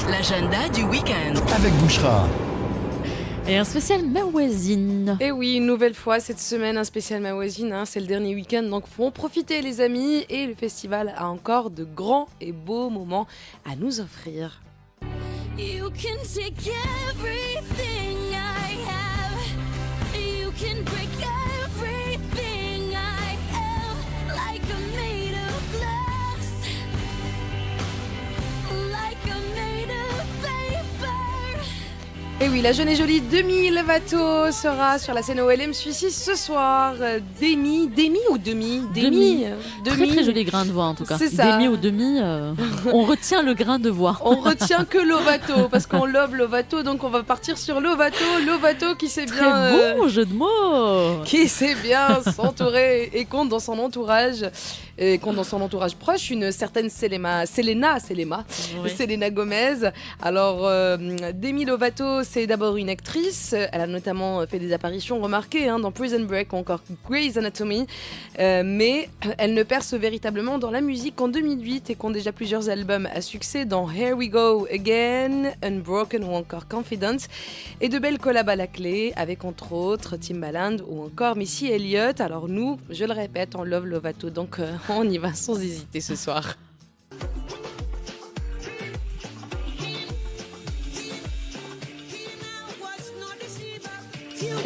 L'agenda du week-end. Avec Bouchra. Et un spécial Mawazine. Et oui, une nouvelle fois cette semaine, un spécial Mawazine, c'est le dernier week-end, donc faut en profiter les amis. Et le festival a encore de grands et beaux moments à nous offrir. You can take everything I have. You can break everything I am. Like I'm made of glass. Like I'm made of paper. Et oui, la jeune et jolie Demi Lovato sera sur la scène OLM Suisse ce soir. Demi ou Demi Demi. Très très joli grain de voix en tout cas. C'est ça. Demi ou demi, on retient le grain de voix. On retient que Lovato, parce qu'on love Lovato, donc on va partir sur Lovato. Lovato qui sait bien... Très bon jeu de mots. Qui sait bien s'entourer et compte dans son entourage. Et compte dans son entourage proche une certaine Selena Gomez. Alors, Demi Lovato, c'est d'abord une actrice. Elle a notamment fait des apparitions remarquées dans Prison Break ou encore Grey's Anatomy. Mais elle ne perce véritablement dans la musique qu'en 2008 et compte déjà plusieurs albums à succès dans Here We Go Again, Unbroken ou encore Confident. Et de belles collabs à la clé avec entre autres Timbaland ou encore Missy Elliott. Alors nous, je le répète, on love Lovato, donc on y va sans hésiter ce soir.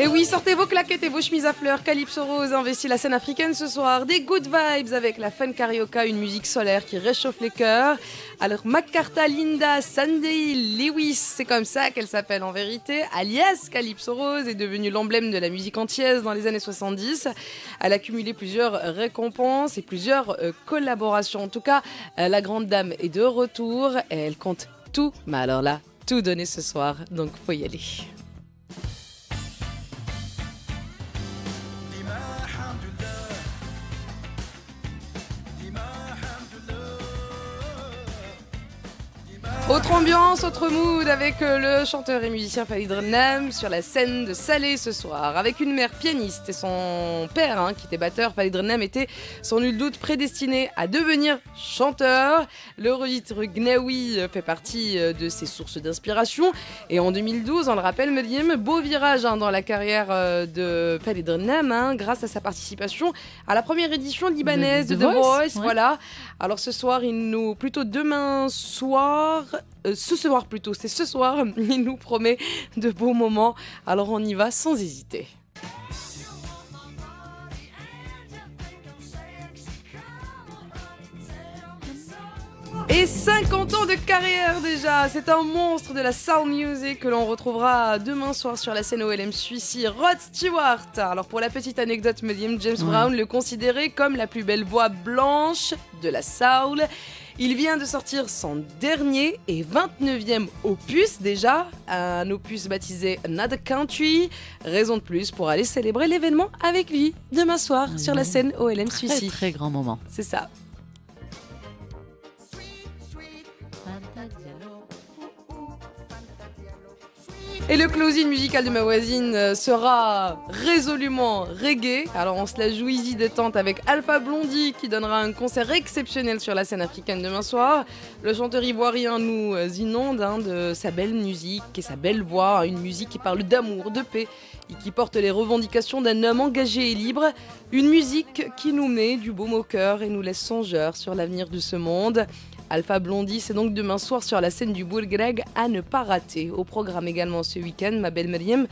Et oui, sortez vos claquettes et vos chemises à fleurs. Calypso Rose investit la scène africaine ce soir. Des good vibes avec la fun carioca, une musique solaire qui réchauffe les cœurs. Alors Macarta Linda Sunday Lewis, c'est comme ça qu'elle s'appelle en vérité, alias Calypso Rose, est devenue l'emblème de la musique antillaise dans les années 70. Elle a cumulé plusieurs récompenses et plusieurs collaborations. En tout cas, la grande dame est de retour et elle compte tout, mais alors là, tout donner ce soir, donc faut y aller. Autre ambiance, autre mood avec le chanteur et musicien Farid Renam sur la scène de Salé ce soir. Avec une mère pianiste et son père qui était batteur, Farid Renam était sans nul doute prédestiné à devenir chanteur. Le registre gnaoui fait partie de ses sources d'inspiration. Et en 2012, on le rappelle, Meriem, beau virage dans la carrière de Farid Renam grâce à sa participation à la première édition libanaise de The Voice. Ouais. Voilà. Alors ce soir, plutôt demain soir... ce soir, il nous promet de beaux moments, alors on y va sans hésiter. Et 50 ans de carrière déjà, c'est un monstre de la soul music que l'on retrouvera demain soir sur la scène OLM Suisse, Rod Stewart. Alors pour la petite anecdote, James Brown le considérait comme la plus belle voix blanche de la soul. Il vient de sortir son dernier et 29e opus déjà, un opus baptisé Another Country. Raison de plus pour aller célébrer l'événement avec lui demain soir sur la scène OLM Suisse. Très très grand moment. C'est ça. Et le closing musical de ma voisine sera résolument reggae. Alors on se la joue easy détente avec Alpha Blondy qui donnera un concert exceptionnel sur la scène africaine demain soir. Le chanteur ivoirien nous inonde de sa belle musique et sa belle voix, une musique qui parle d'amour, de paix et qui porte les revendications d'un homme engagé et libre. Une musique qui nous met du baume au cœur et nous laisse songeurs sur l'avenir de ce monde. Alpha Blondy, c'est donc demain soir sur la scène du Bourg-Greg à ne pas rater. Au programme également ce week-end, ma belle Meriem,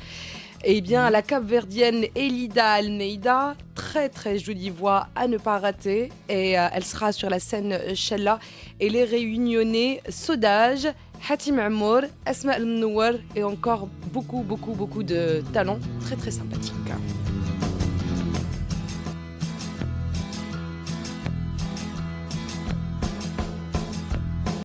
eh bien la Cap-Verdienne Elida Almeida, très très jolie voix à ne pas rater. Et elle sera sur la scène Shella et les réunionnais Sodage, Hatim Amour, Asma El Mnouar et encore beaucoup de talents très très sympathiques.